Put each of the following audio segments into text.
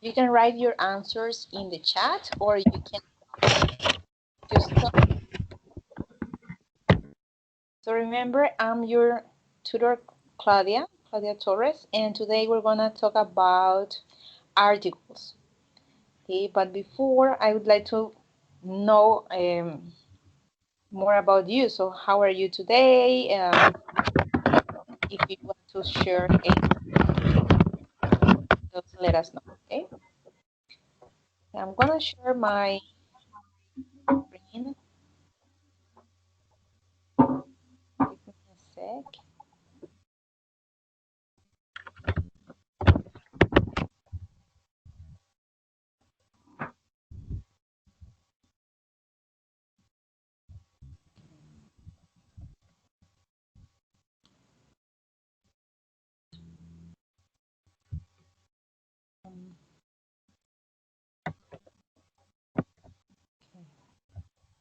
You can write your answers in the chat, or you can just so remember, I'm your tutor, Claudia Torres, and today we're gonna talk about articles. Okay, but before I would like to know more about you. So how are you today? If you want to share, just let us know. Okay, I'm gonna share my screen. Give me a sec.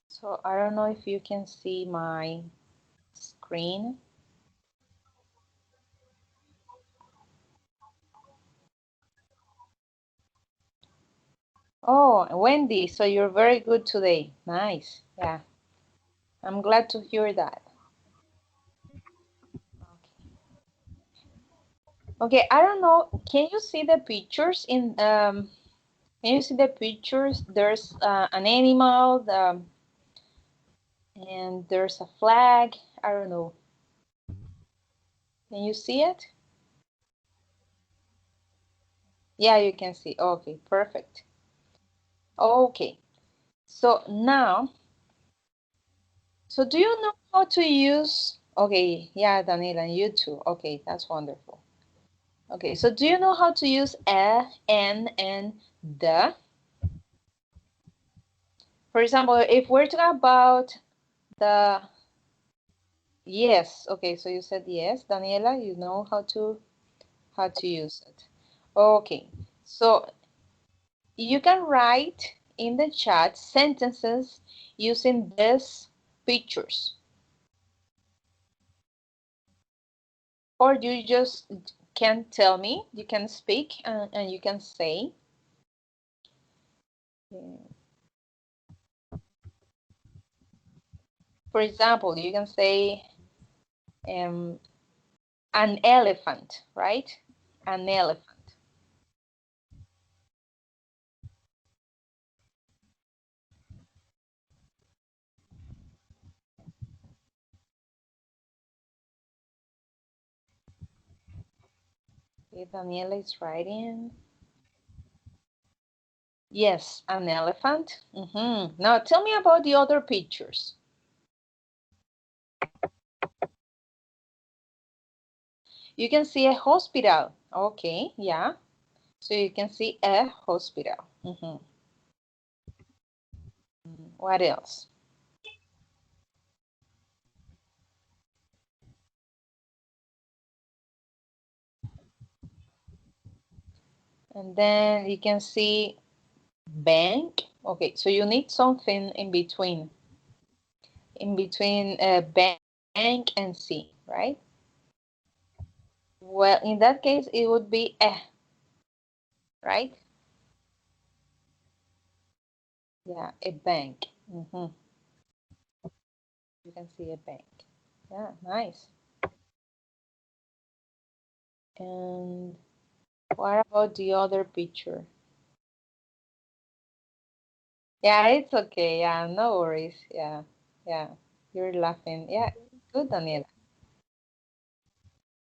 So I don't know if you can see my screen. Oh, Wendy, so you're very good today. Nice. Yeah. I'm glad to hear that. Okay, I don't know. Can you see the pictures in can you see the pictures? There's an animal, and there's a flag. I don't know. Can you see it? Yeah, you can see. Okay, perfect. Okay. So now, so do you know how to use, okay, yeah, Daniela, and you too. Okay, that's wonderful. Okay, so do you know how to use a, an, and the? For example, if we're talking about the yes, okay, so you said yes, Daniela, you know how to use it. Okay, so you can write in the chat sentences using these pictures, or you just can tell me, you can speak and you can say. For example, you can say an elephant, right? An elephant. Okay, Daniela is writing. Yes, an elephant. Now tell me about the other pictures. You can see a hospital. Okay, yeah. So you can see a hospital. What else? And then you can see bank. Okay, so you need something in between bank and C, right? Well, in that case, it would be right? Yeah, a bank. You can see a bank. Yeah, nice. And what about the other picture? Yeah, it's okay. Yeah, no worries. Yeah, yeah. You're laughing. Yeah, good, Daniela.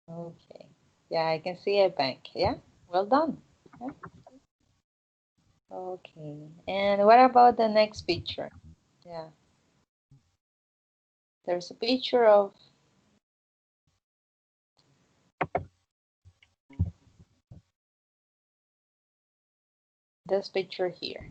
Okay. Yeah, I can see a bank. Yeah, well done. Yeah. Okay. And what about the next picture? Yeah. There's a picture of this picture here.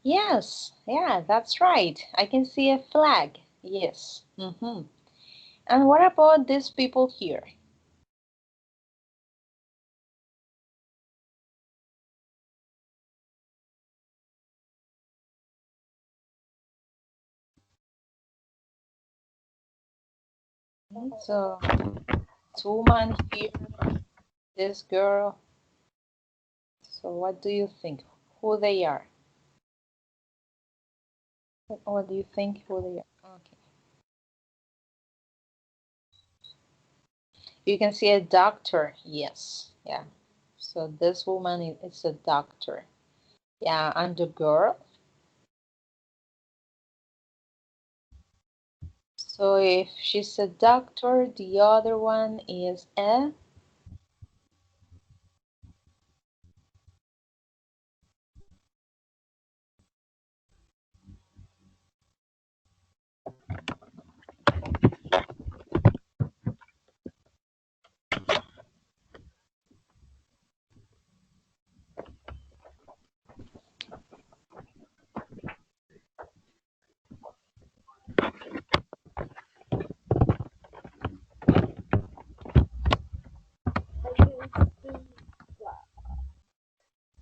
Yes, yeah, that's right. I can see a flag. Yes. And what about these people here? So, this woman here, this girl. So, what do you think? Who they are? What do you think who they are? Okay. You can see a doctor. Yes. Yeah. So this woman is a doctor. Yeah, and the girl. So if she's a doctor, the other one is a.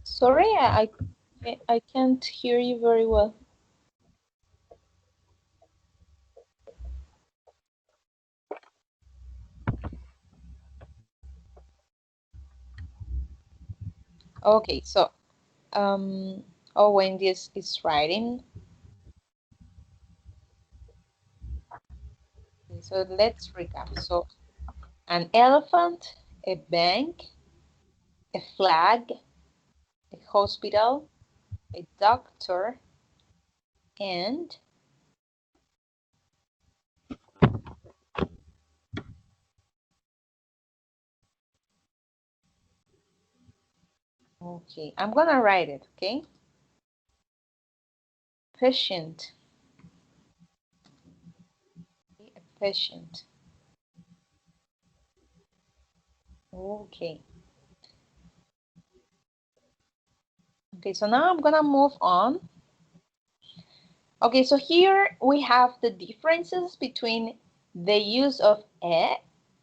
Sorry, I can't hear you very well. Okay, so when this is writing. So let's recap. So an elephant, a bank, a flag, a hospital, a doctor, and okay, I'm gonna write it, okay? Patient, a patient. Okay. Okay, so now I'm gonna move on. Okay, so here we have the differences between the use of e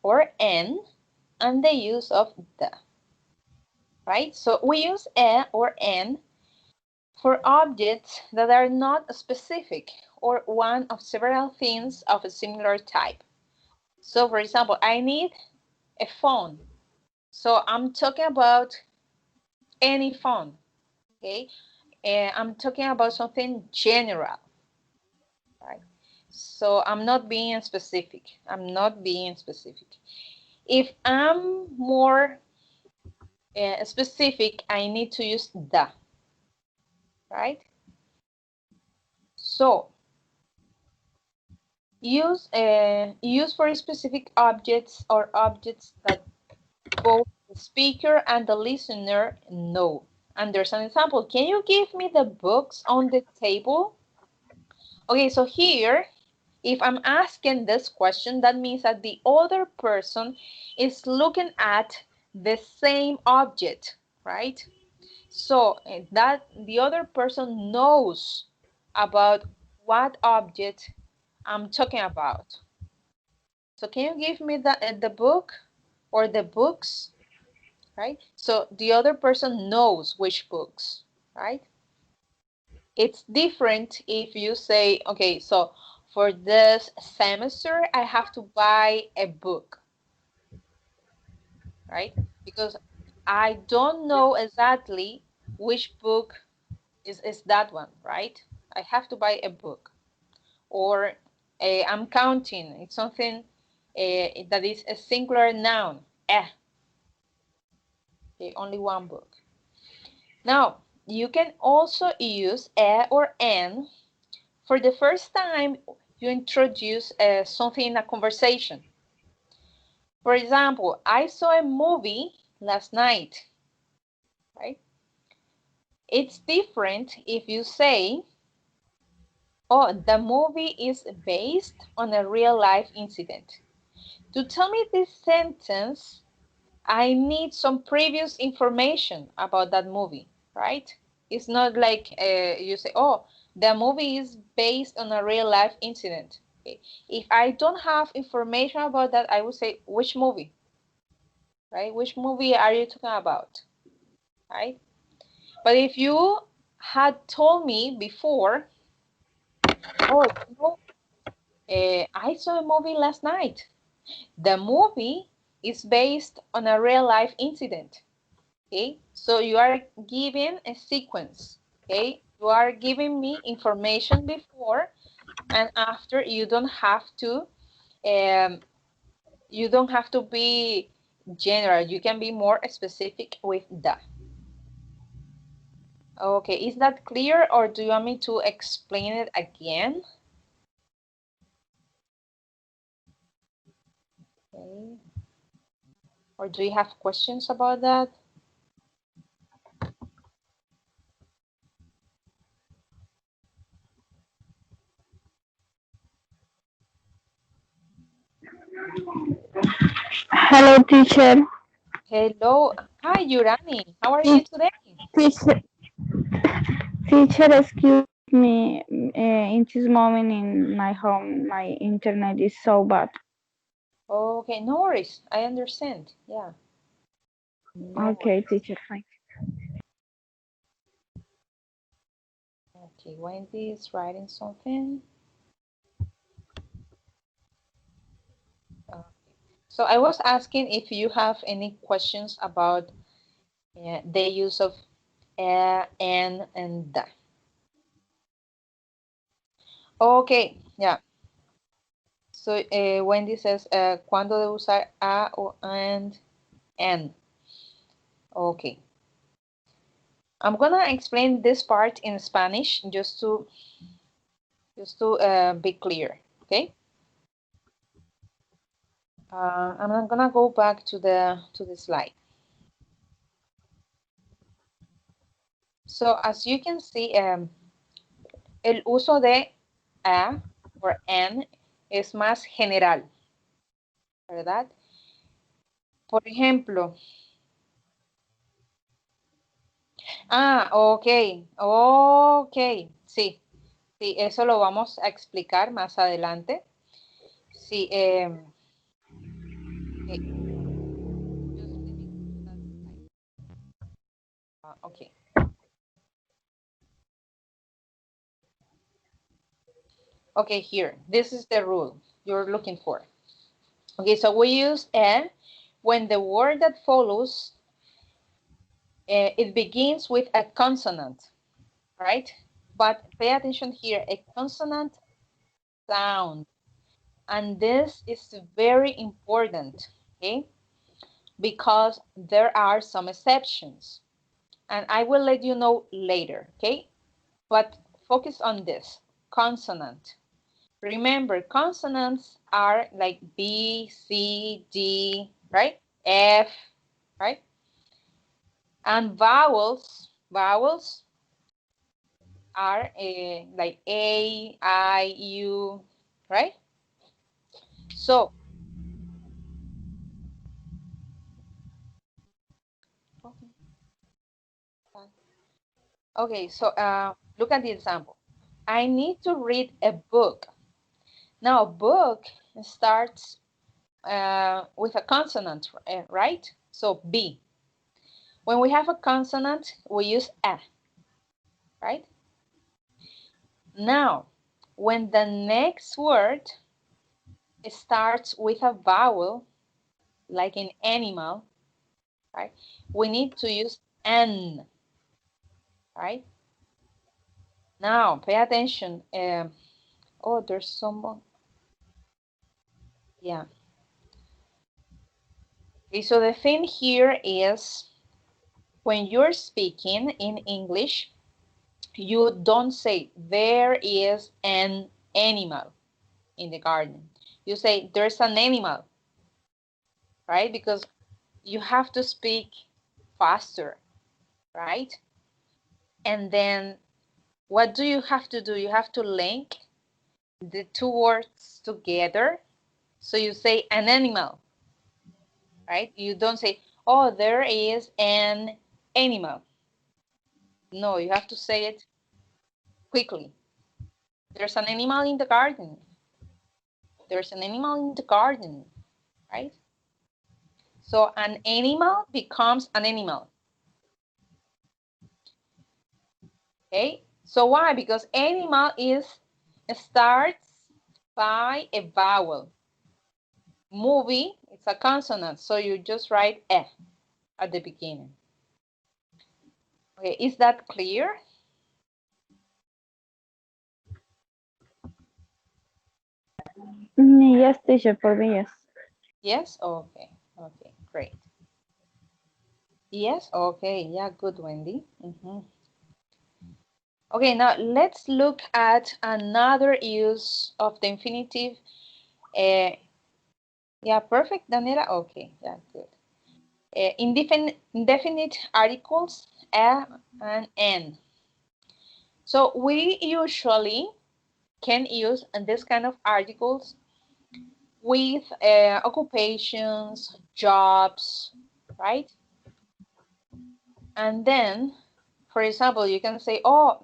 or n and the use of the, right? So we use e or n for objects that are not specific or one of several things of a similar type. So for example, I need a phone. So I'm talking about any phone, okay? I'm talking about something general, right? So I'm not being specific. I'm not being specific. If I'm more specific, I need to use the, right? So use for specific objects or objects that both the speaker and the listener know. And there's an example. Can you give me the books on the table? Okay, so here, if I'm asking this question, that means that the other person is looking at the same object, right? So that the other person knows about what object I'm talking about. So can you give me the book or the books, right? So the other person knows which books, right? It's different if you say, okay, so for this semester, I have to buy a book, right? Because I don't know exactly which book is that one, right? I have to buy a book. Or I'm counting. It's something that is a singular noun. Okay, only one book. Now, you can also use or an for the first time you introduce something in a conversation. For example, I saw a movie last night, right? It's different if you say, oh, the movie is based on a real life incident. To tell me this sentence, I need some previous information about that movie, right? It's not like you say, oh, the movie is based on a real life incident. Okay. If I don't have information about that, I would say, which movie, right? Which movie are you talking about, right? But if you had told me before, oh, I saw a movie last night. The movie is based on a real life incident. Okay, so you are giving a sequence. Okay, you are giving me information before and after. Um, you don't have to be general. You can be more specific with that. Okay, is that clear or do you want me to explain it again? Okay. Or do you have questions about that? Hello, teacher. Hello. Hi, Yurani. How are you Te- today? Teacher, teacher, excuse me. In this moment in my home, my internet is so bad. Okay, no worries. I understand. Yeah, no Okay, worries. teacher, fine. Okay, Wendy is writing something. Okay. So I was asking if you have any questions about the use of and the. Okay, yeah. So Wendy says, ¿cuándo debo usar a o and? Okay. I'm gonna explain this part in Spanish just to be clear. Okay. I'm gonna go back to the slide. So as you can see, el uso de a or an es más general, ¿verdad? Por ejemplo, ok, ok, sí, sí, eso lo vamos a explicar más adelante. Sí, okay, just let me go to that slide. Okay, okay, here, this is the rule you're looking for. Okay, so we use a when the word that follows, it begins with a consonant, right? But pay attention here, a consonant sound. And this is very important, okay? Because there are some exceptions. And I will let you know later, okay? But focus on this, consonant. Remember, consonants are like B, C, D, right? F, right? And vowels are like A, I, U, right? So, okay, so look at the example. I need to read a book. Now, book starts with a consonant, right? So, B. When we have a consonant, we use a, right? Now, when the next word starts with a vowel, like in animal, right? We need to use an, right? Now, pay attention. Oh, there's someone. Yeah. Okay, so the thing here is when you're speaking in English, you don't say there is an animal in the garden. You say there's an animal, right? Because you have to speak faster, right? And then what do you have to do? You have to link the two words together. So you say an animal, right? You don't say, oh, there is an animal. No, you have to say it quickly. There's an animal in the garden. There's an animal in the garden, right? So an animal becomes an animal. Okay, so why? Because animal is starts by a vowel. Movie, it's a consonant, so you just write E at the beginning. Okay, is that clear? Yes, teacher, for me, yes. Yes? Okay, okay, great. Yes? Okay, yeah, good, Wendy. Okay, now let's look at another use of the infinitive. Yeah, perfect, Daniela? Okay, yeah, good. Indefinite articles, a and n. So we usually can use this kind of articles with occupations, jobs, right? And then, for example, you can say, oh,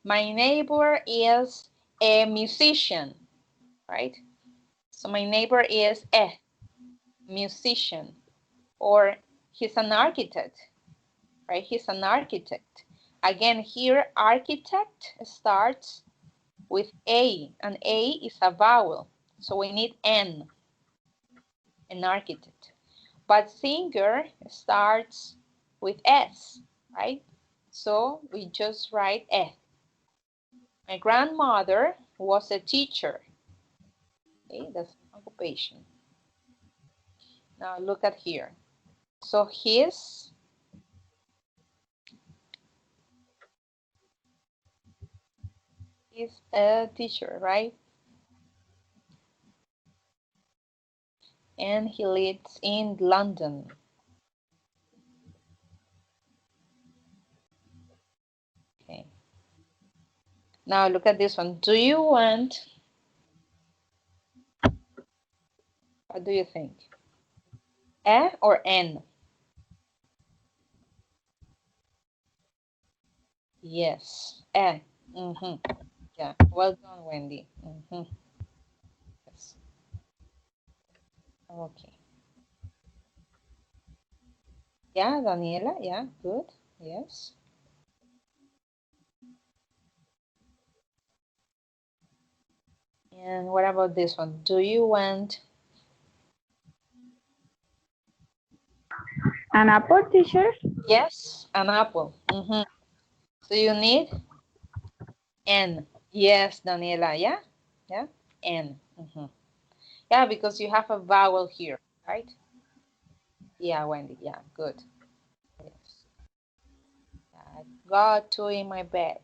my neighbor is a musician, right? So my neighbor is a musician, or he's an architect, right? He's an architect. Again, here, architect starts with A, and A is a vowel. So we need N, an architect. But singer starts with S, right? So we just write E. My grandmother was a teacher. Okay, that's occupation. Now look at here. So his is a teacher, right? And he lives in London. Okay. Now look at this one. Do you want, what do you think? E or N? Yes, E. Yeah, well done, Wendy. Yes. Okay. Yeah, Daniela, yeah, good. Yes. And what about this one? Do you want, An apple, teacher? yes, an apple? So you need N. Yes, Daniela, yeah? Yeah, N. Yeah, because you have a vowel here, right? Yeah, Wendy, yeah, good. Yes. I got two in my bag.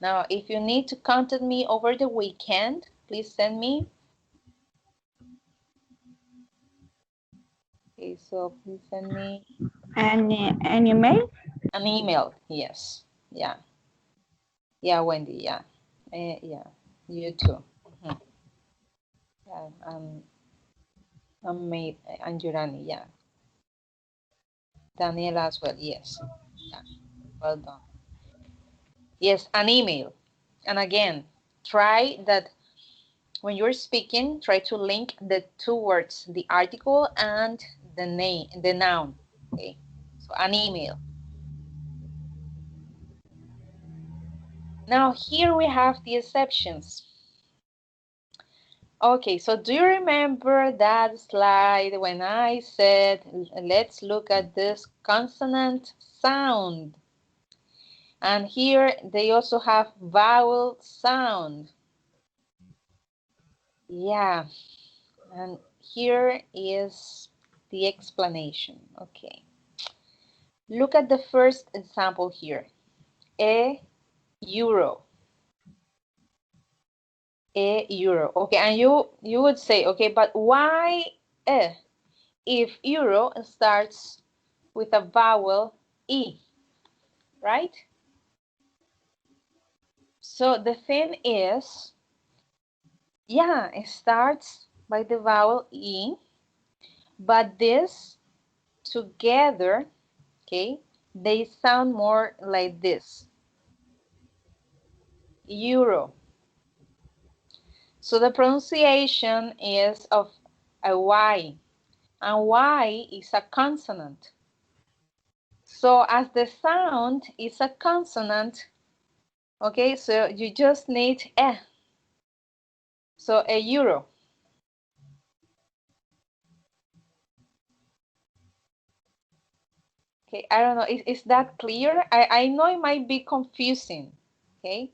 Now, if you need to contact me over the weekend, please send me. Okay, so please send me An email? an email. Yes. Yeah. Yeah, Wendy. Yeah. Yeah. You too. Yeah. I'm made and Jurani. Yeah. Daniela as well. Yes. Yeah. Well done. Yes, an email. And again, try that when you're speaking, try to link the two words, the article and the name, the noun. Okay. So an email. Now here we have the exceptions. Okay, so do you remember that slide when I said, let's look at this consonant sound? And here they also have vowel sound. Yeah, and here is the explanation. Okay, look at the first example here. A euro. A euro. Okay, and you would say, okay, but why if euro starts with a vowel E, right? So the thing is, yeah, it starts by the vowel E, but this together, okay, they sound more like this, euro. So the pronunciation is of a Y, and Y is a consonant. So as the sound is a consonant, okay, so you just need E. So a euro. Okay, I don't know, is that clear? I know it might be confusing, okay?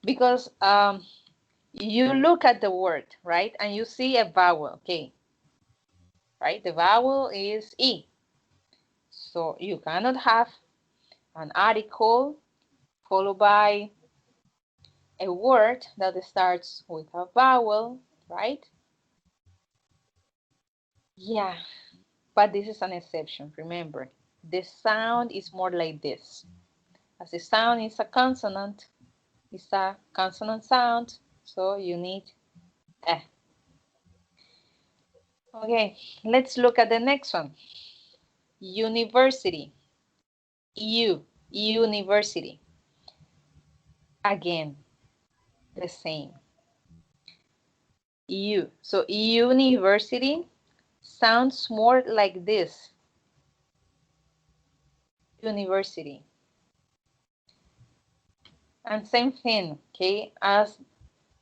Because you look at the word, right? And you see a vowel, okay? Right, the vowel is E. So you cannot have an article followed by a word that starts with a vowel, right? Yeah, but this is an exception, remember. The sound is more like this. As the sound is a consonant, it's a consonant sound, so you need eh. Okay, let's look at the next one. University. University. Again, the same. So university sounds more like this. University. And same thing, okay? As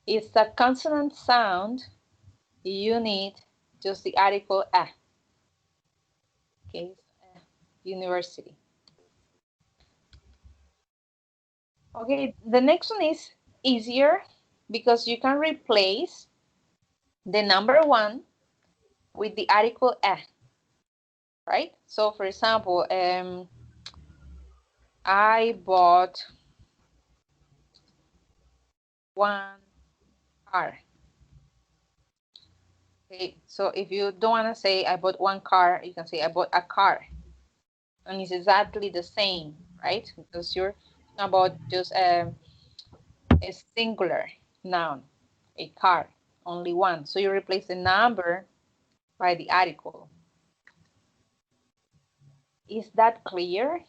it's a consonant sound, you need just the article a. Okay, university. Okay, the next one is easier because you can replace the number one with the article a, right? So for example, I bought one car. Okay, so if you don't want to say I bought one car, you can say I bought a car. And it's exactly the same, right? Because you're about just a singular noun, a car, only one. So you replace the number by the article. Is that clear?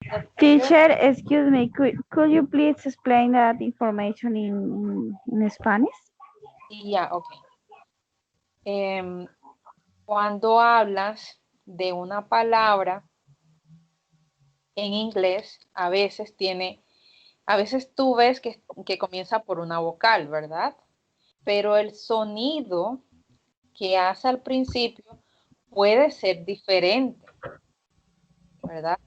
That clear? Teacher, excuse me, could you please explain that information in Spanish? Yeah, okay. Cuando hablas de una palabra en inglés, a veces tú ves que comienza por una vocal, ¿verdad? Pero el sonido que hace al principio puede ser diferente, ¿verdad?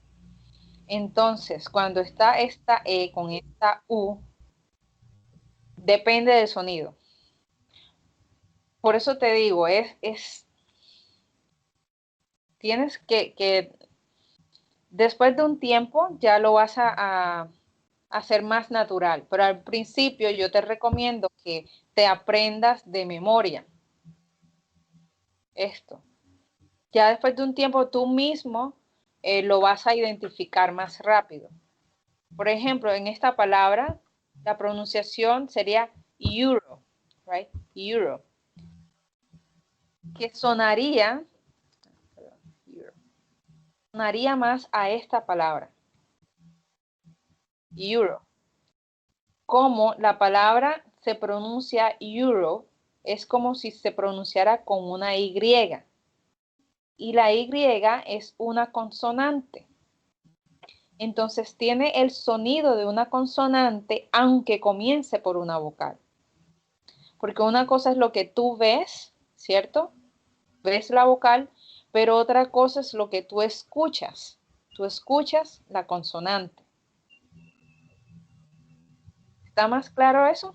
Entonces, cuando está esta E con esta U, depende del sonido. Por eso te digo, tienes que después de un tiempo ya lo vas a hacer más natural, pero al principio yo te recomiendo que te aprendas de memoria esto. Ya después de un tiempo tú mismo lo vas a identificar más rápido. Por ejemplo, en esta palabra, la pronunciación sería euro, right? Euro. Que sonaría más a esta palabra, euro. Como la palabra se pronuncia euro, es como si se pronunciara con una Y. Y la Y es una consonante. Entonces tiene el sonido de una consonante, aunque comience por una vocal. Porque una cosa es lo que tú ves, ¿cierto? Ves la vocal, pero otra cosa es lo que tú escuchas. Tú escuchas la consonante. ¿Está más claro eso?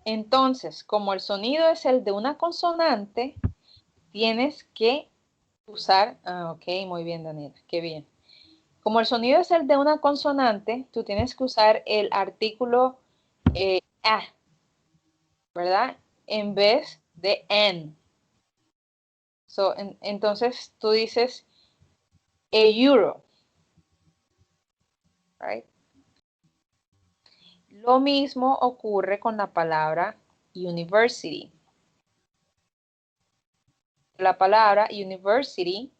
Entonces, como el sonido es el de una consonante, tienes que usar, ok, muy bien, Daniela, qué bien. Como el sonido es el de una consonante, tú tienes que usar el artículo a, ¿verdad? En vez de en. Entonces tú dices a euro, right? Lo mismo ocurre con la palabra university. La palabra university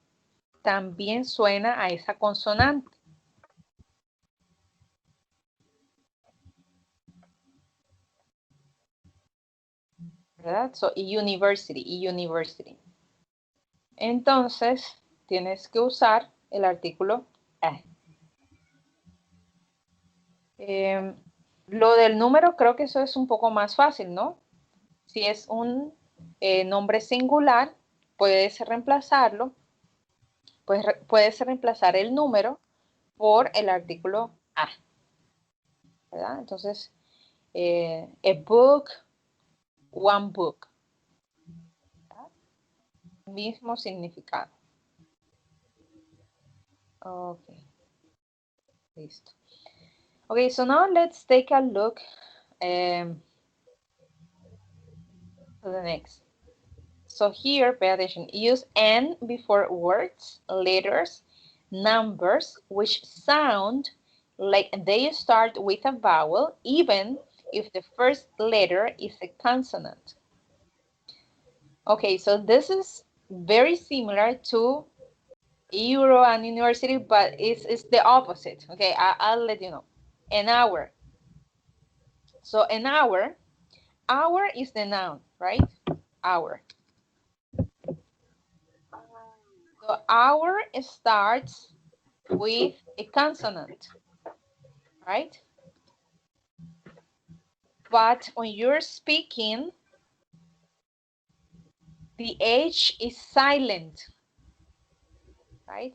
también suena a esa consonante, ¿verdad? So, university. Entonces, tienes que usar el artículo a. Lo del número, creo que eso es un poco más fácil, ¿no? Si es un nombre singular, puedes reemplazarlo, puedes reemplazar el número por el artículo a, ¿verdad? Entonces, a book, one book, ¿verdad? Mismo significado. Ok, listo. Okay, so now let's take a look to the next. So here, pay attention, use N before words, letters, numbers, which sound like they start with a vowel, even if the first letter is a consonant. Okay, so this is very similar to Euro and university, but it's the opposite. Okay, I'll let you know. An hour. So an hour is the noun, right? Hour. So hour starts with a consonant, right? But when you're speaking, the H is silent, right?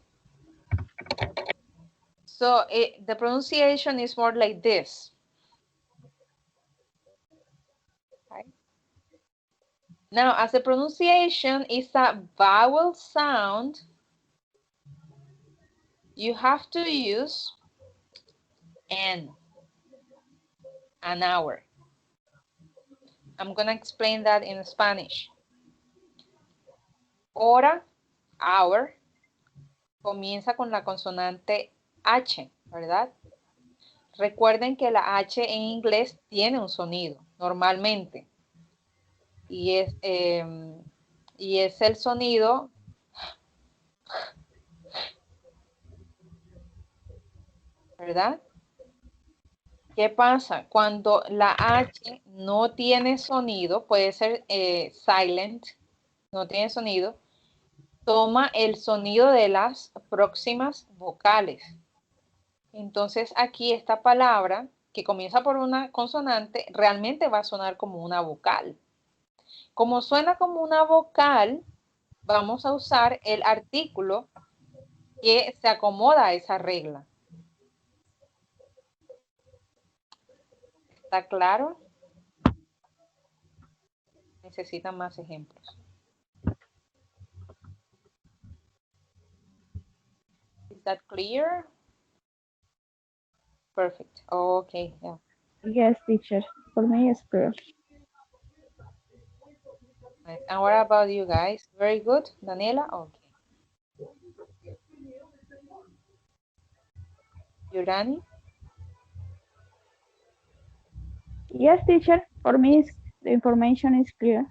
So the pronunciation is more like this, right? Now, as the pronunciation is a vowel sound, you have to use an hour. I'm going to explain that in Spanish. Hora, hour, comienza con la consonante H, ¿verdad? Recuerden que la H en inglés tiene un sonido, normalmente. Y es el sonido, ¿verdad? ¿Qué pasa? Cuando la H no tiene sonido, puede ser silent, no tiene sonido, toma el sonido de las próximas vocales. Entonces aquí esta palabra, que comienza por una consonante, realmente va a sonar como una vocal. Como suena como una vocal, vamos a usar el artículo que se acomoda a esa regla. ¿Está claro? Necesitan más ejemplos. Is that clear? Perfect. Okay, yeah. Yes, teacher. For me, it's clear. Nice. And what about you guys? Very good, Daniela? Okay. Yurani? Yes, teacher. For me, the information is clear.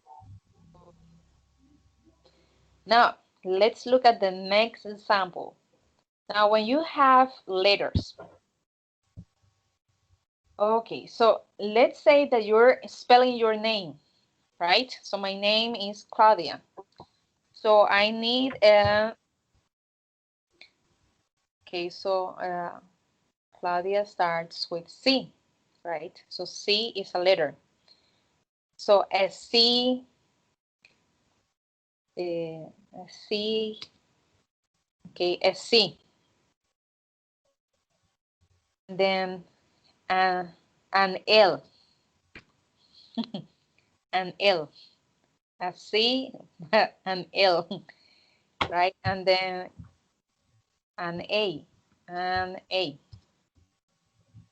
Now, let's look at the next example. Now, when you have letters, okay, so let's say that you're spelling your name, right? So my name is Claudia. So I need a, okay, so Claudia starts with C, right? So C is a letter. So a C, a C, okay, a C. Then an L, an L, a C, an L, right? And then an A, an A,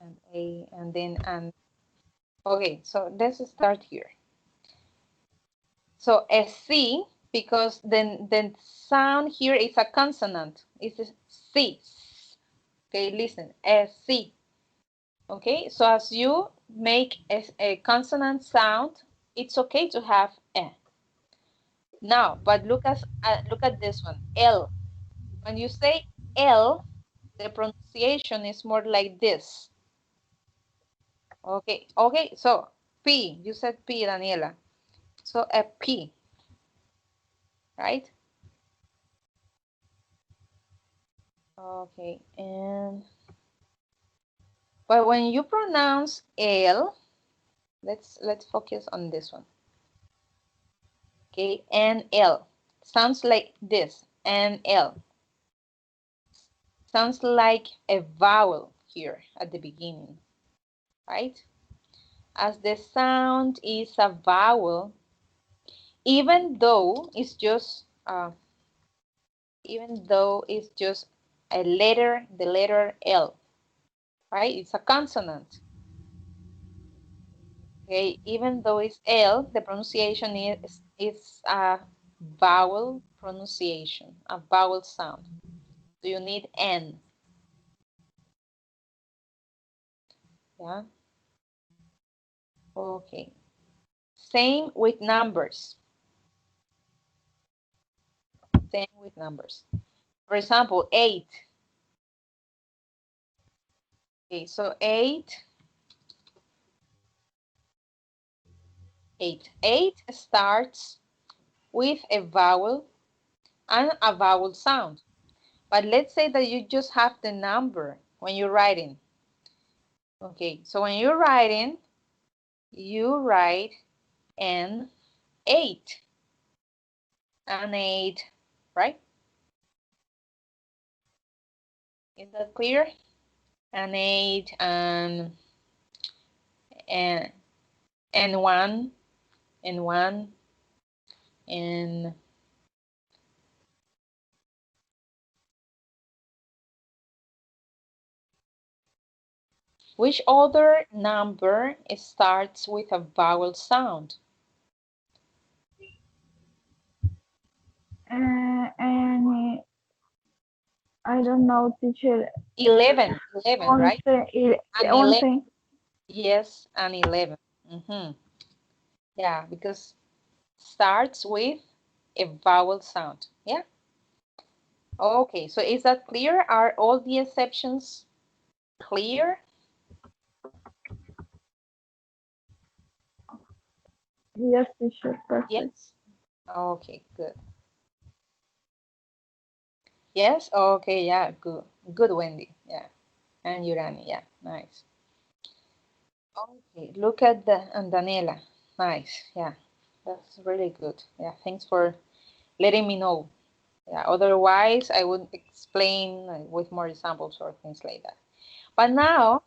an A, and then an. Okay, so let's start here. So a C, because then the sound here is a consonant. It's a C. Okay, listen, a C. Okay, so as you make a consonant sound, it's okay to have a. Now, but look at this one, L. When you say L, the pronunciation is more like this. Okay, okay, so P, you said P, Daniela. So a P, right? Okay, and but when you pronounce L, let's focus on this one. Okay, N-L. Sounds like this, N-L. Sounds like a vowel here at the beginning, right? As the sound is a vowel, even though it's just a letter, the letter L, right? It's a consonant. Okay, even though it's L, the pronunciation is a vowel pronunciation, a vowel sound. So you need N. Yeah. Okay. Same with numbers. Same with numbers. For example, 8. Okay, so 8. 8 starts with a vowel and a vowel sound. But let's say that you just have the number when you're writing. Okay, so when you're writing, you write N8. N8, right? Is that clear? N8 and N1, N1, and which other number starts with a vowel sound? And I don't know, teacher. 11, 11, right? 11. Yes, and 11. Yeah, because starts with a vowel sound. Yeah. Okay, so is that clear? Are all the exceptions clear? Yes, teacher, perfect. Yes. Okay, good. Yes. Okay. Yeah. Good. Good, Wendy. Yeah. And Urani. Yeah. Nice. Okay. Look at and Daniela. Nice. Yeah. That's really good. Yeah. Thanks for letting me know. Yeah. Otherwise, I would explain with more examples or things like that. But now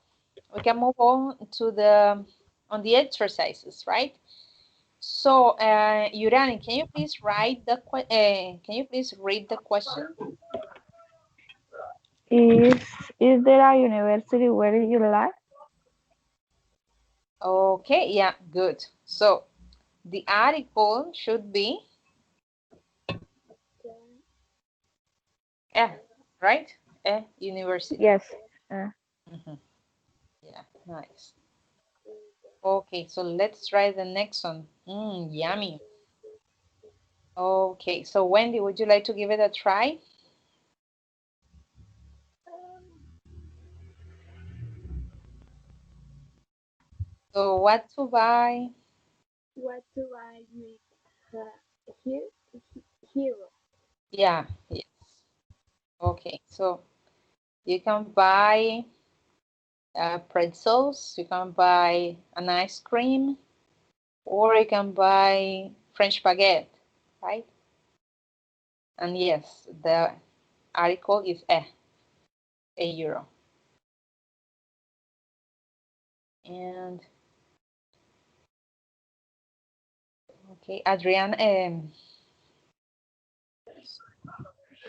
we can move on the exercises, right? So, Urani, can you please read the question? Is is there a university where you live? Okay, yeah, good. So the article should be right? University. Yes. Mhm. Yeah, nice. Okay, so let's try the next one. Yummy. Okay, so Wendy, would you like to give it a try? So what to buy? What do I make here? Hero. Yeah, yes. Okay, so you can buy pretzels, you can buy an ice cream, or you can buy French baguette, right? And yes, the article is a euro. And okay, Adrian,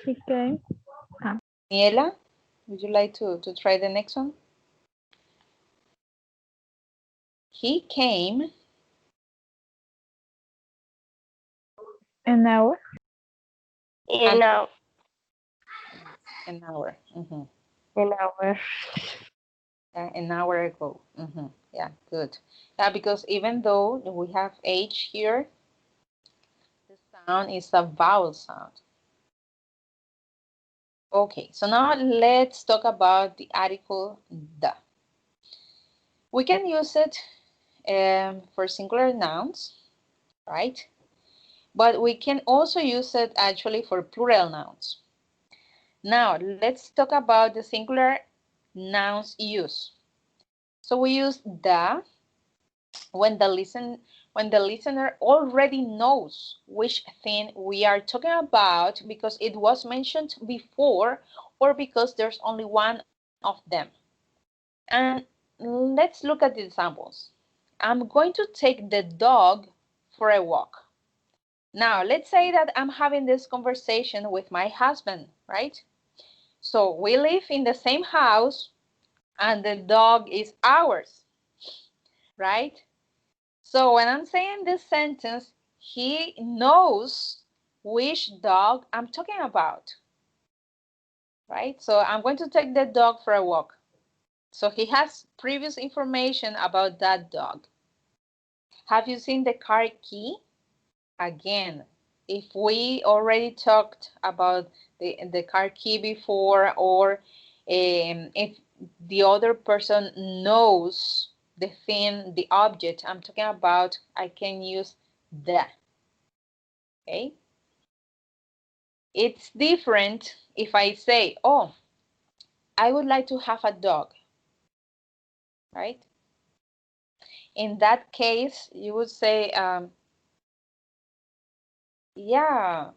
She came. Daniela, would you like to try the next one? He came An hour. an, An an hour. an hour. An hour ago. Yeah, good. Yeah, because even though we have H here, the sound is a vowel sound. Okay, so now let's talk about the article the. We can use it for singular nouns, right? But we can also use it actually for plural nouns. Now, let's talk about the singular nouns use. So we use the when the listener already knows which thing we are talking about because it was mentioned before or because there's only one of them. And let's look at the examples. I'm going to take the dog for a walk. Now, let's say that I'm having this conversation with my husband, right? So we live in the same house and the dog is ours, right? So when I'm saying this sentence, he knows which dog I'm talking about, right? So I'm going to take the dog for a walk. So he has previous information about that dog. Have you seen the car key? Again, if we already talked about the car key before, or if the other person knows the thing, the object I'm talking about, I can use the. Okay? It's different if I say, oh, I would like to have a dog, right? In that case, you would say, yeah,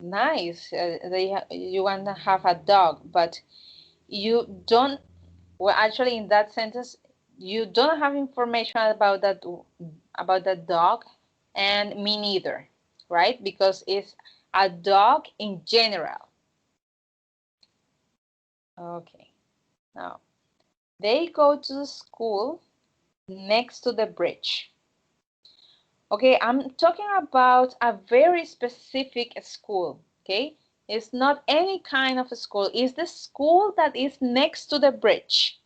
nice. You want to have a dog, but you don't, well, actually, in that sentence, you don't have information about that dog, and me neither, right? Because it's a dog in general. Okay, now they go to the school next to the bridge. Okay, I'm talking about a very specific school. Okay, it's not any kind of a school. It's the school that is next to the bridge.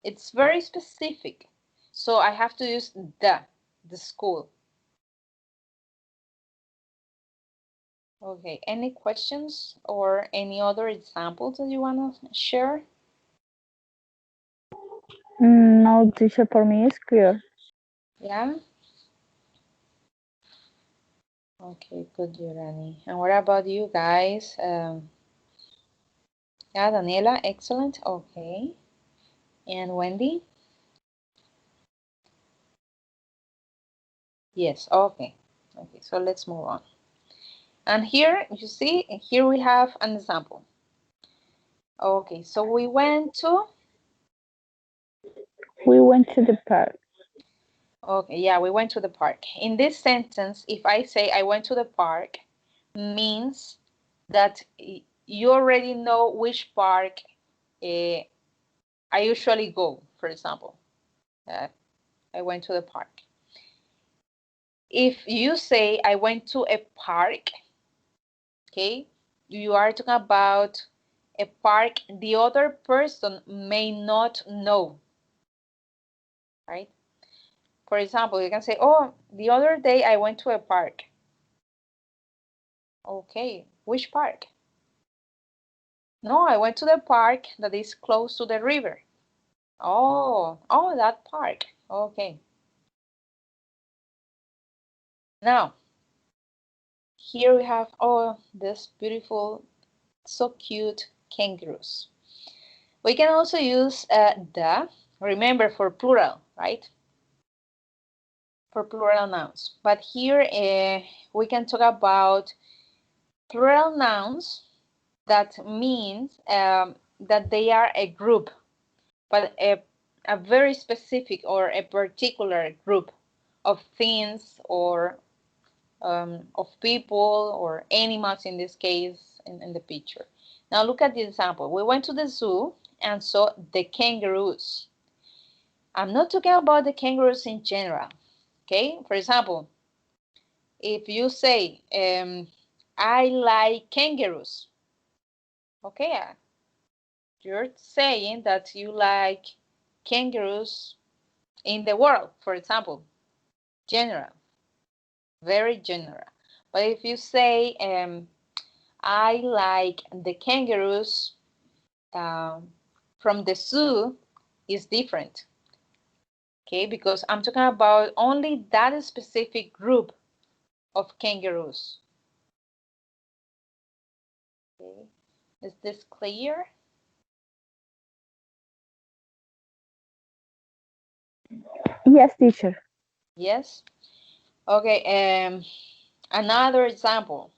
It's very specific. So I have to use the school. Okay, any questions or any other examples that you want to share? No, teacher, for me it's clear. Yeah? Okay, good, Yorani. And what about you guys? Yeah, Daniela, excellent. Okay. And Wendy? Yes, okay. Okay, so let's move on. And here, you see, here we have an example. Okay, so we went to, We went to the park. okay, yeah, we went to the park. In this sentence, if I say I went to the park, means that you already know which park I usually go, for example. Uh, I went to the park. If you say I went to a park, okay, you are talking about a park the other person may not know, right? For example, you can say, oh, the other day I went to a park. Okay, which park? No, I went to the park that is close to the river. Oh, that park. Okay. Now, here we have, oh, this beautiful, so cute kangaroos. We can also use the, remember, for plural, right? For plural nouns. But here we can talk about plural nouns that means that they are a group, but a very specific or a particular group of things or of people or animals in this case in the picture. Now look at the example. We went to the zoo and saw the kangaroos. I'm not talking about the kangaroos in general. Okay, for example, if you say I like kangaroos, okay, you're saying that you like kangaroos in the world, for example, general, very general. But if you say I like the kangaroos from the zoo, is different, okay? Because I'm talking about only that specific group of kangaroos. Okay, is this clear? Yes, teacher. Yes. Okay. Another example.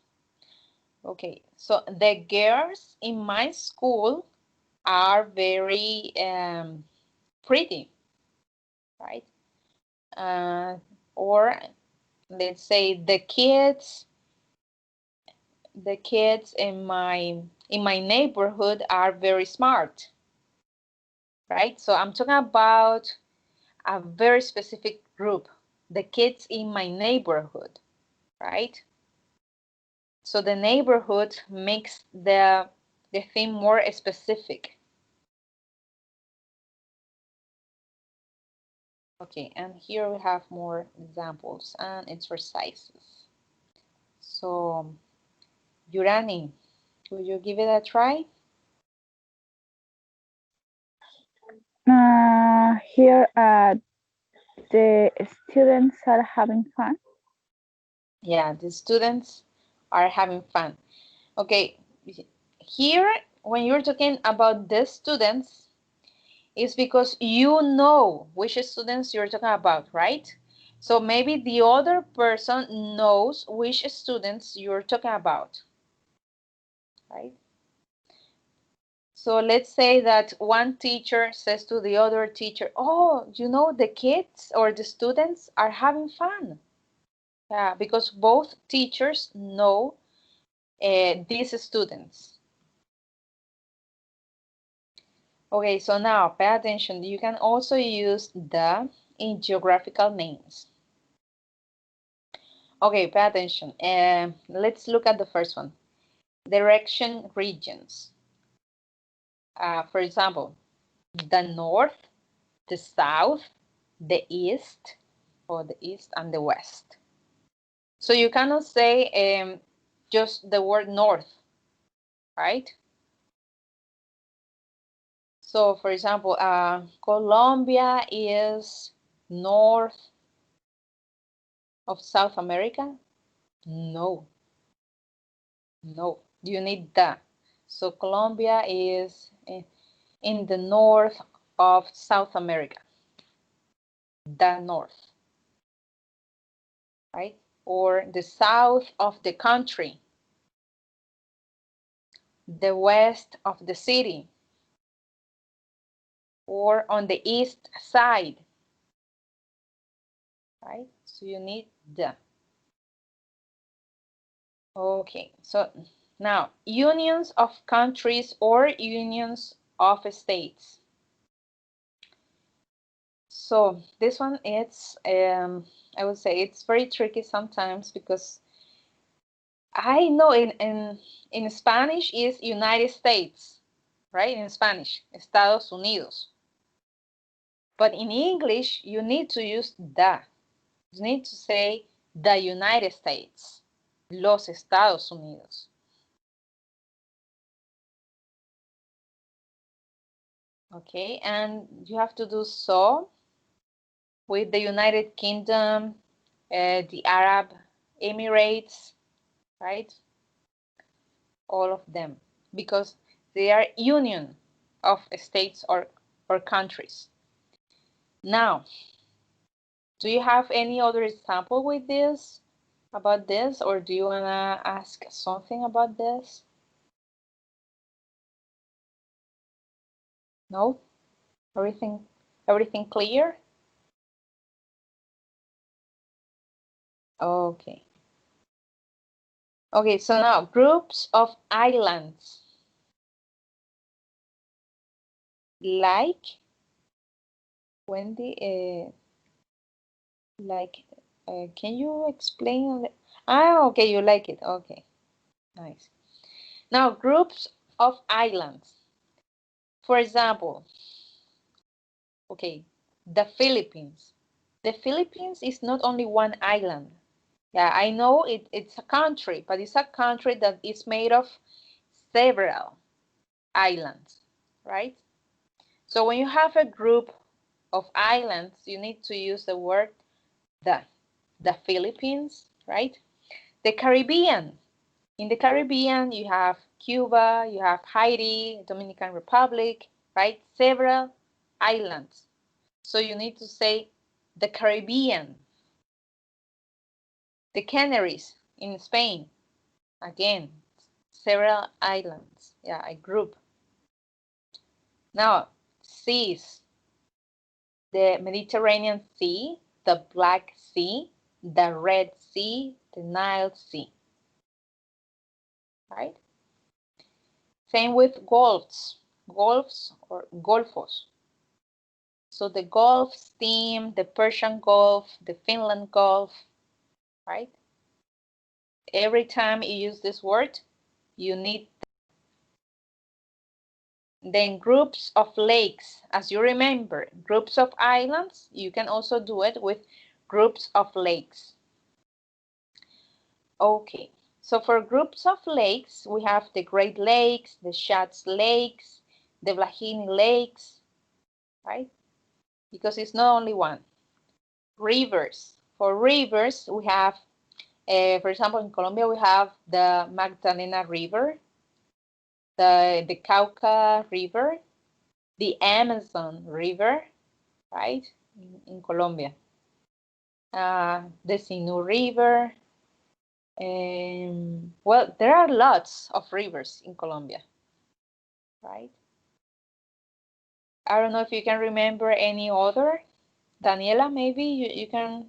Okay. So the girls in my school are very pretty, right? Or let's say the kids in my neighborhood are very smart, right? So I'm talking about a very specific group, the kids in my neighborhood, right? So the neighborhood makes the thing more specific. Okay, and here we have more examples and exercises. So, Yurani, would you give it a try? Here, the students are having fun. Yeah, the students are having fun. Okay, here when you're talking about the students, it's because you know which students you're talking about, right? So maybe the other person knows which students you're talking about, right? So let's say that one teacher says to the other teacher, oh, the kids or the students are having fun. Yeah, because both teachers know these students. Okay, so now pay attention. You can also use the in geographical names. Okay, pay attention. Let's look at the first one. Direction regions. For example, the north, the south, the east, or the east and the west. So you cannot say just the word north, right? So for example, Colombia is north of South America. No, no, you need the. So Colombia is in the north of South America, the north, right? Or the south of the country, the west of the city, or on the east side, right? So you need the. Okay, so now unions of countries or unions of states. So this one it's I would say it's very tricky sometimes because I know in Spanish is United States, right? In Spanish, Estados Unidos. But in English, you need to use the. You need to say the United States, los Estados Unidos. Okay, and you have to do so with the United Kingdom, the Arab Emirates, right? All of them, because they are union of states or countries. Now, do you have any other example with this, about this, or do you wanna ask something about this? No? Everything clear? Okay. Okay, so now groups of islands. Like, Wendy, like, can you explain? Okay, you like it. Okay, nice. Now, groups of islands. For example, okay, the Philippines. The Philippines is not only one island. Yeah, I know it's a country, but it's a country that is made of several islands, right? So when you have a group of islands, you need to use the word the. The Philippines, right? The Caribbean. In the Caribbean, you have Cuba, you have Haiti, Dominican Republic, right? Several islands. So you need to say the Caribbean. The Canaries in Spain. Again, several islands. Yeah, a group. Now, seas. The Mediterranean Sea, the Black Sea, the Red Sea, the Nile Sea. Right? Same with gulfs or golfos. So the Gulf Stream, the Persian Gulf, the Finland Gulf, right? Every time you use this word, you need. Then groups of lakes. As you remember, groups of islands, you can also do it with groups of lakes. Okay, so for groups of lakes, we have the Great Lakes, the Schatz Lakes, the Vlahini Lakes, right? Because it's not only one. Rivers. For rivers, we have, for example, in Colombia, we have the Magdalena River, the Cauca River, the Amazon River, right, in Colombia. The Sinu River. Well, there are lots of rivers in Colombia, right? I don't know if you can remember any other. Daniela, maybe you can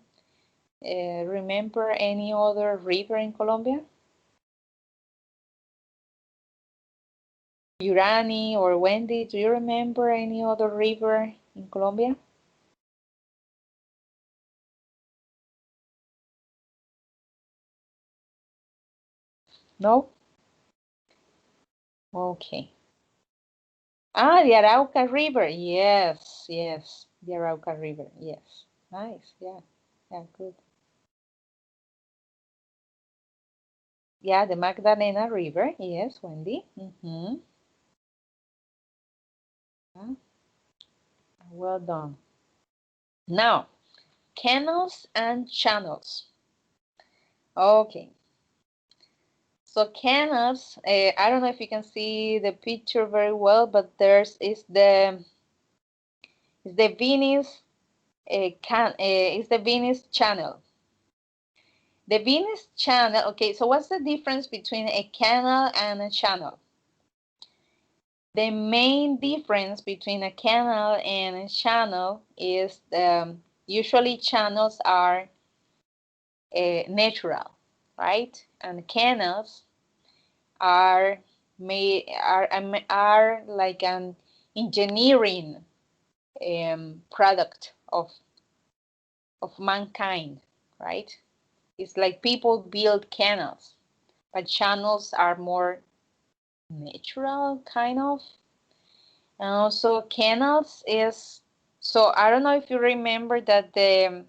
remember any other river in Colombia? Urani or Wendy, do you remember any other river in Colombia? No? Okay. Ah, the Arauca River. Yes, yes. The Arauca River. Yes. Nice. Yeah. Yeah, good. Yeah, the Magdalena River. Yes, Wendy. Yeah, well done. Now, canals and channels. Okay. So canals, I don't know if you can see the picture very well, but there's is the Venice is the Venice Channel. The Venice Channel, okay, so what's the difference between a canal and a channel? The main difference between a canal and a channel is usually channels are natural, right? And canals are are like an engineering product of mankind, right? It's like people build canals, but channels are more natural, kind of. And also canals is, so I don't know if you remember that the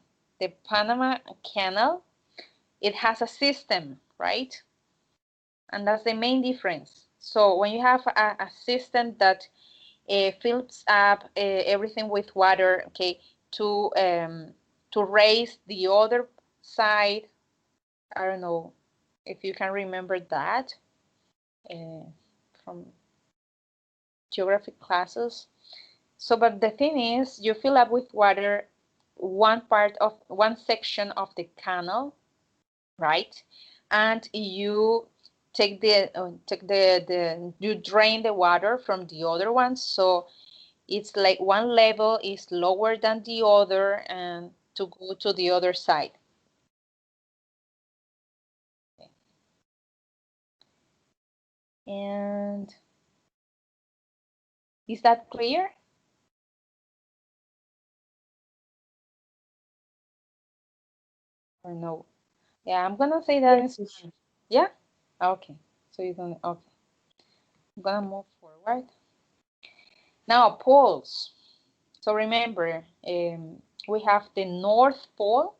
Panama Canal, it has a system, right? And that's the main difference. So when you have a system that fills up everything with water, okay, to raise the other side. I don't know if you can remember that from geography classes. So, but the thing is, you fill up with water one section of the canal, right? And you you drain the water from the other one. So it's like one level is lower than the other and to go to the other side. And is that clear or no? Yeah, I'm gonna say that in Yes, yes. Spanish. Yeah? Okay. So you're gonna, okay. I'm gonna move forward. Now, poles. So remember, we have the North Pole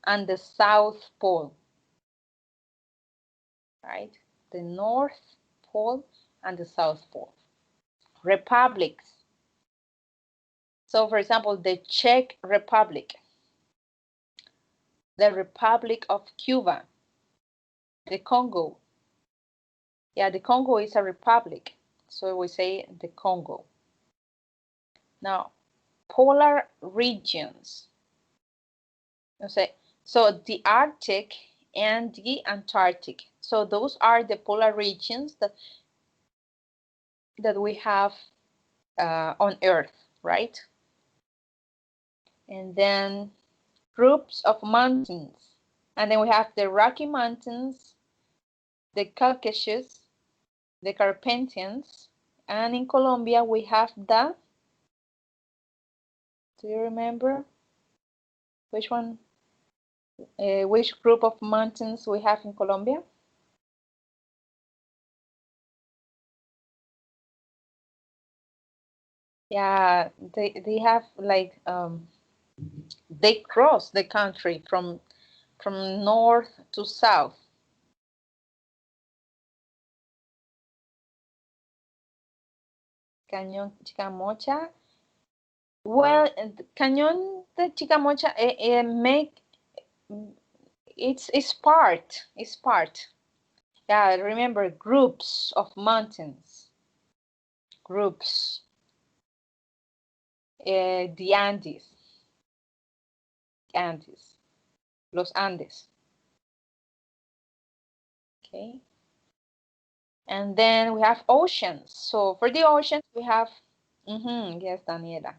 and the South Pole, right? The North Pole and the South Pole. Republics. So for example, the Czech Republic, the Republic of Cuba, the Congo. Yeah, the Congo is a republic. So we say the Congo. Now, polar regions. So the Arctic and the Antarctic. So those are the polar regions that we have on Earth, right? And then groups of mountains. And then we have the Rocky Mountains, the Caucasus, the Carpathians, and in Colombia we have the, do you remember which one, which group of mountains we have in Colombia? Yeah, they have like they cross the country from north to south. Cañón Chicamocha. Well, Cañón de Chicamocha make it's part. Yeah, remember groups of mountains, groups. The Andes, Los Andes. Okay, and then we have oceans. So for the oceans, we have, yes, Daniela.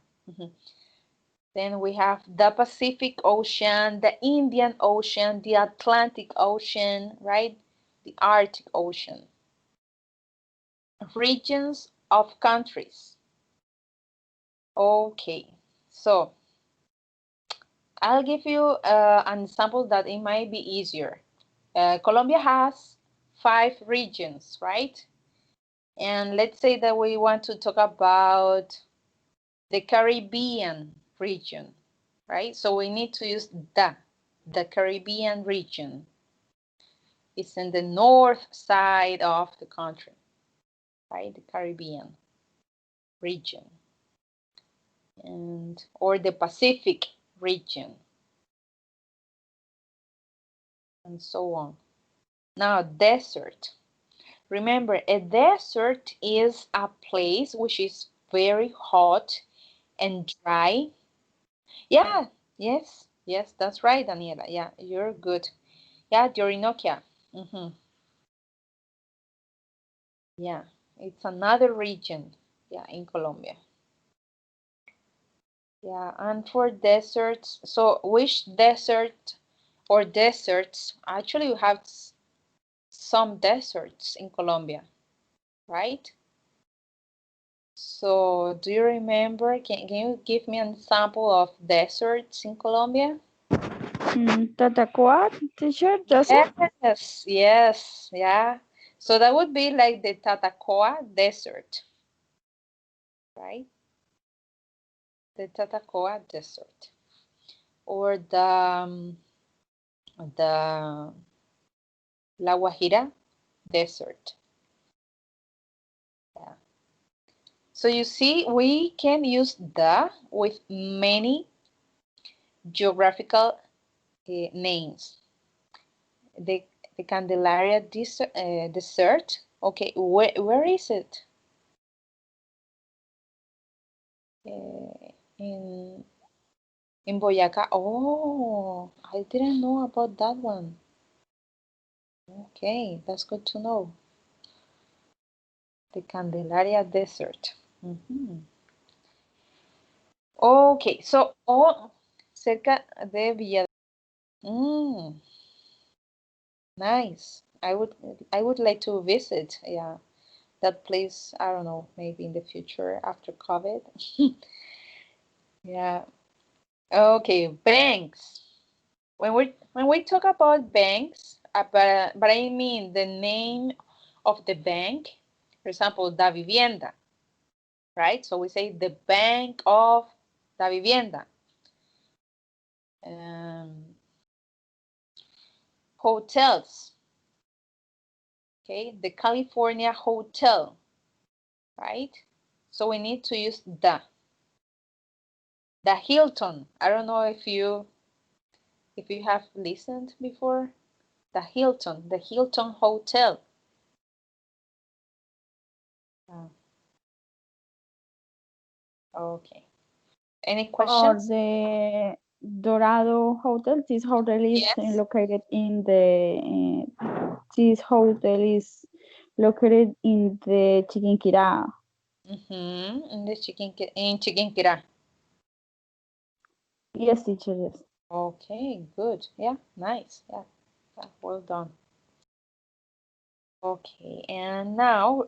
Then we have the Pacific Ocean, the Indian Ocean, the Atlantic Ocean, right? The Arctic Ocean. Regions of countries. Okay, so I'll give you an example that it might be easier. Colombia has 5 regions, right? And let's say that we want to talk about the Caribbean region, right? So we need to use the Caribbean region. It's in the north side of the country, right? The Caribbean region. And or the Pacific region. And so on. Now, desert. Remember, a desert is a place which is very hot and dry. Yeah, yes, that's right, Daniela. Yeah, you're good. Yeah, the Orinoquia. Yeah, it's another region. Yeah, in Colombia. Yeah, and for deserts, so which desert or deserts? Actually, we have some deserts in Colombia, right? So, do you remember? Can you give me an example of deserts in Colombia? Tatacoa, teacher, desert? Yes, yeah. So that would be like the Tatacoa Desert, right? The Tatacoa Desert, or the La Guajira Desert. Yeah. So you see, we can use the with many geographical names. The the Candelaria Desert. Okay, where is it? In Boyacá. Oh, I didn't know about that one. Okay, that's good to know. The Candelaria Desert. Okay, so cerca de Villa. Mm, nice. I would like to visit. Yeah, that place. I don't know, maybe in the future after COVID. Yeah. Okay, banks. When we talk about banks, but I mean the name of the bank. For example, Da Vivienda, right? So we say the Bank of Da Vivienda. Um, hotels, okay? The California Hotel, right? So we need to use the Hilton. I don't know if you have listened before. The Hilton Hotel. Uh, okay. Any Or questions? Dorado Hotel. This hotel is Yes. located in the. This hotel is located in the Chiquinquirá. In the in Chiquinquirá. Yes, teacher. Yes. Okay, good. Yeah, nice. Yeah, yeah, well done. Okay, and now,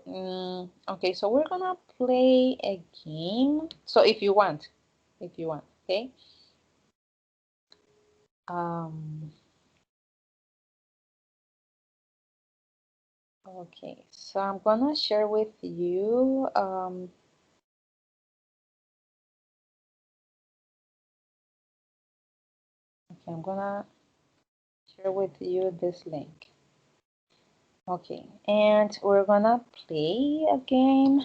okay, so we're gonna play a game. So if you want, okay. Um, okay, so I'm gonna share with you. Okay, I'm gonna share with you this link. Okay, and we're gonna play a game.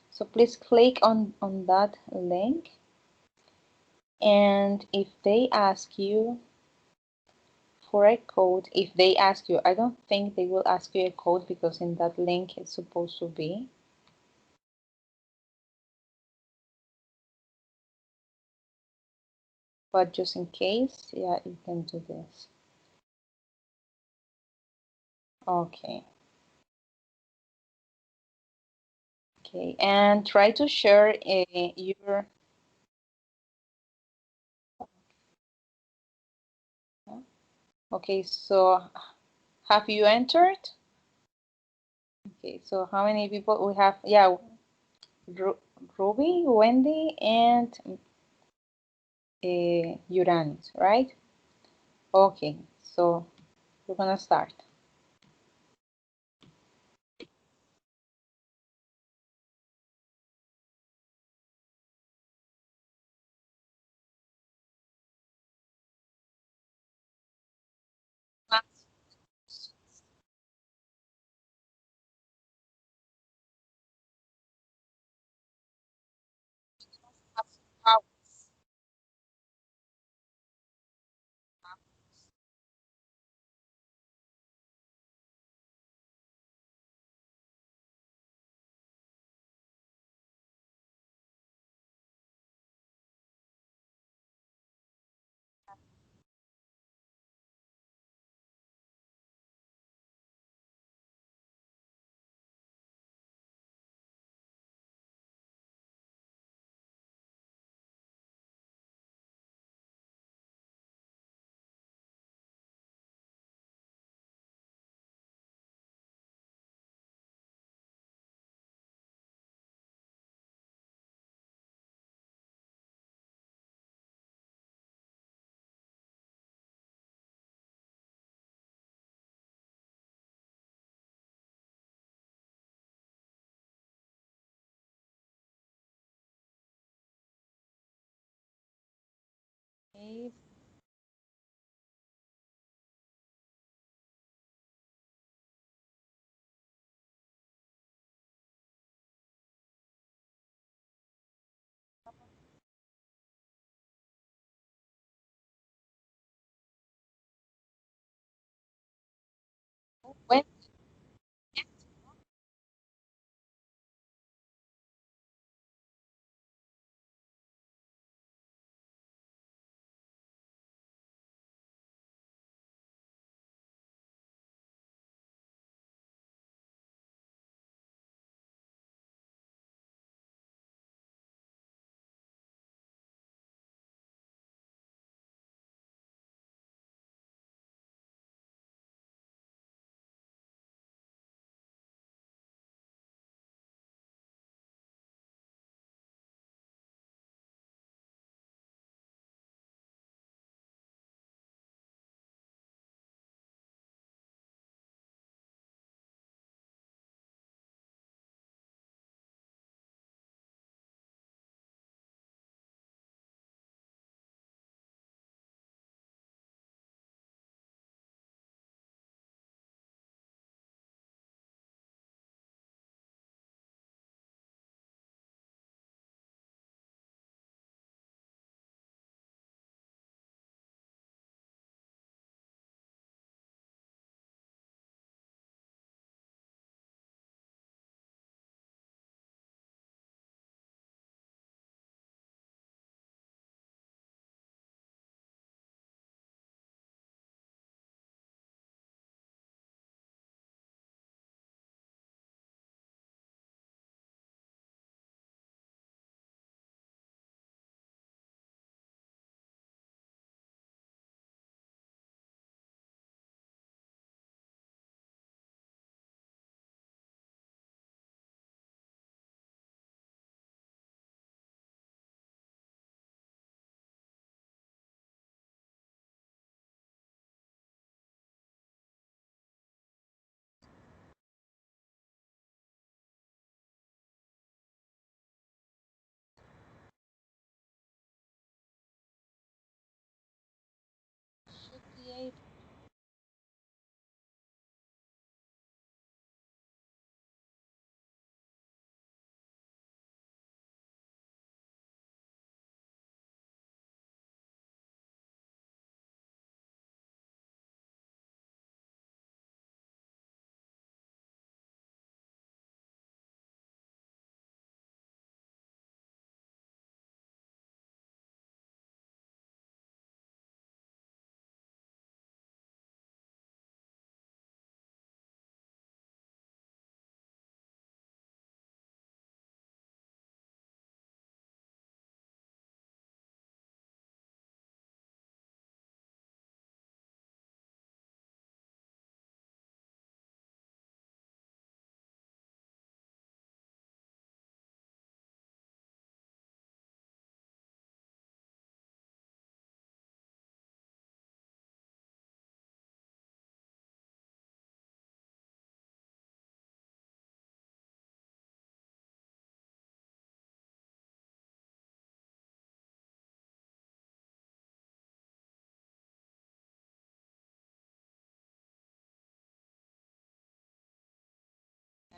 So please click on that link, and if they ask you for a code, if they ask you, I don't think they will ask you a code because in that link it's supposed to be. But just in case, yeah, you can do this. Okay. Okay, and try to share your. Okay, so have you entered? Okay, so how many people we have? Yeah, Ruby, Wendy, and Uranus, right? Okay, so we're gonna start. Okay. When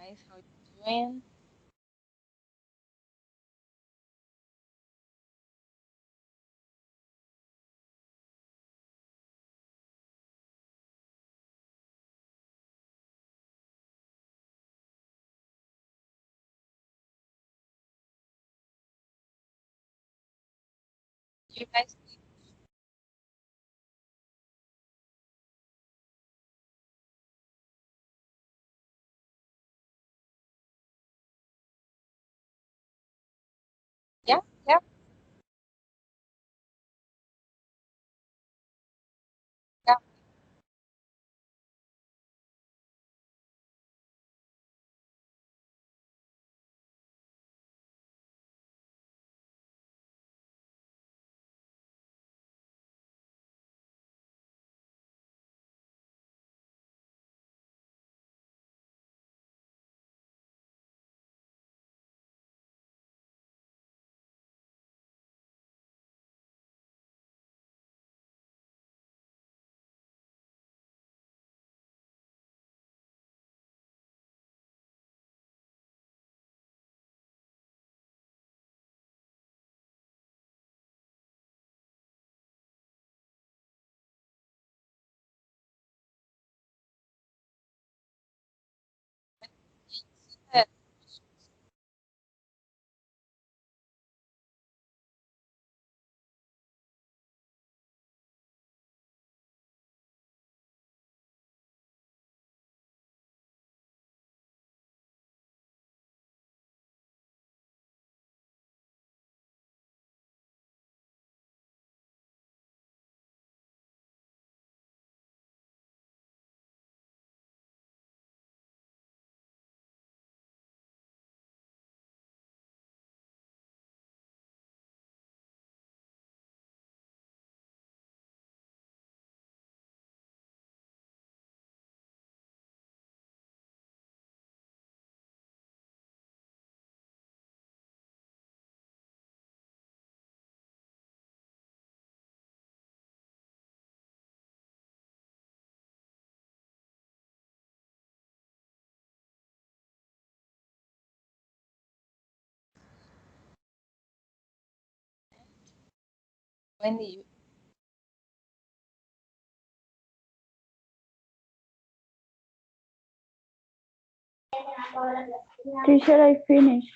guys. How you doing? You guys, yeah, yeah, yeah. Uh, when do you? Teacher, I finished.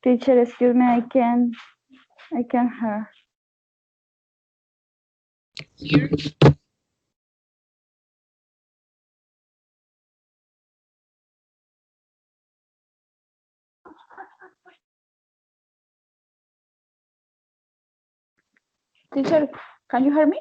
Teacher, excuse me, I can hear. Here. Teacher, can you hear me?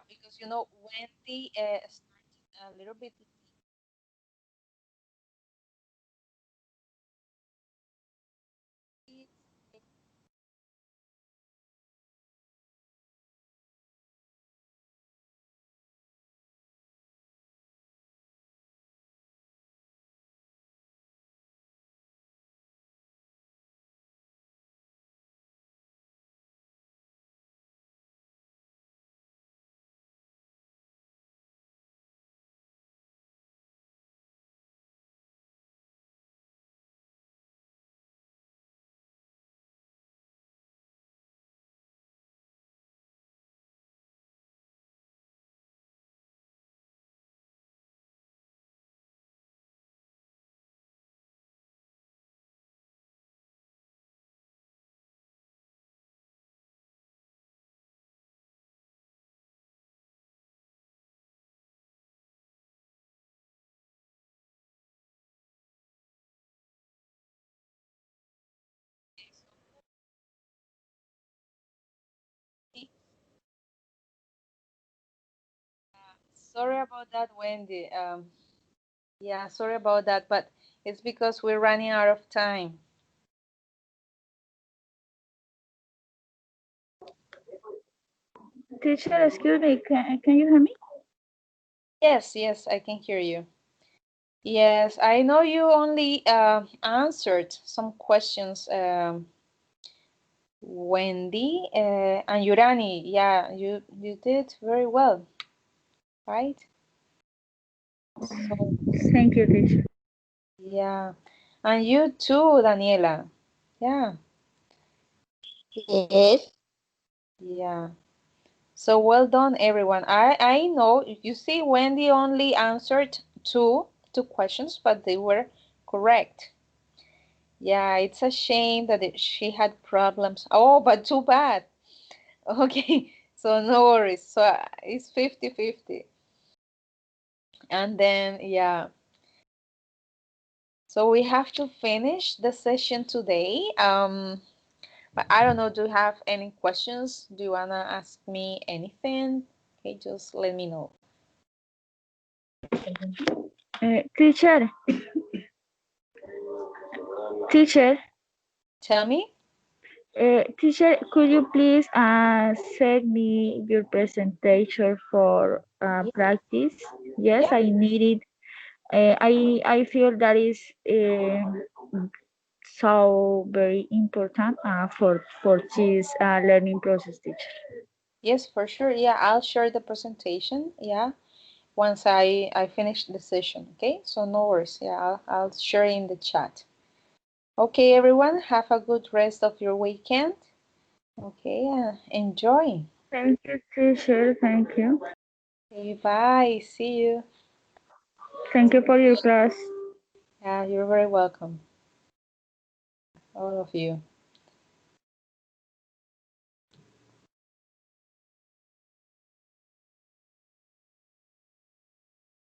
Because Wendy started a little bit. Late. Sorry about that, Wendy. Yeah, sorry about that, but it's because we're running out of time. Teacher, excuse me, can you hear me? Yes, yes, I can hear you. Yes, I know you only answered some questions, Wendy and Yurani. Yeah, you did very well, right? So Thank you, teacher. yeah, and you too, Daniela. Yeah, Yes. yeah. So well done, everyone. I know you see Wendy only answered two questions, but they were correct. Yeah, it's a shame that she had problems. Oh, but too bad. Okay, so no worries. So it's 50-50. And then, yeah, so we have to finish the session today. But I don't know, do you have any questions? Do you wanna ask me anything? Okay, just let me know. Teacher, teacher, Tell me. teacher, could you please send me your presentation for Yeah. practice? Yes, Yeah. I need it. I feel that is so very important for this learning process, teacher. Yes, for sure. Yeah, I'll share the presentation. Yeah, once I finish the session. Okay, so no worries. Yeah, I'll share in the chat. Okay, everyone, have a good rest of your weekend. Okay, enjoy. Thank you, teacher. Thank you. Okay, bye. See you. Thank you for your class. Yeah, you're very welcome, all of you.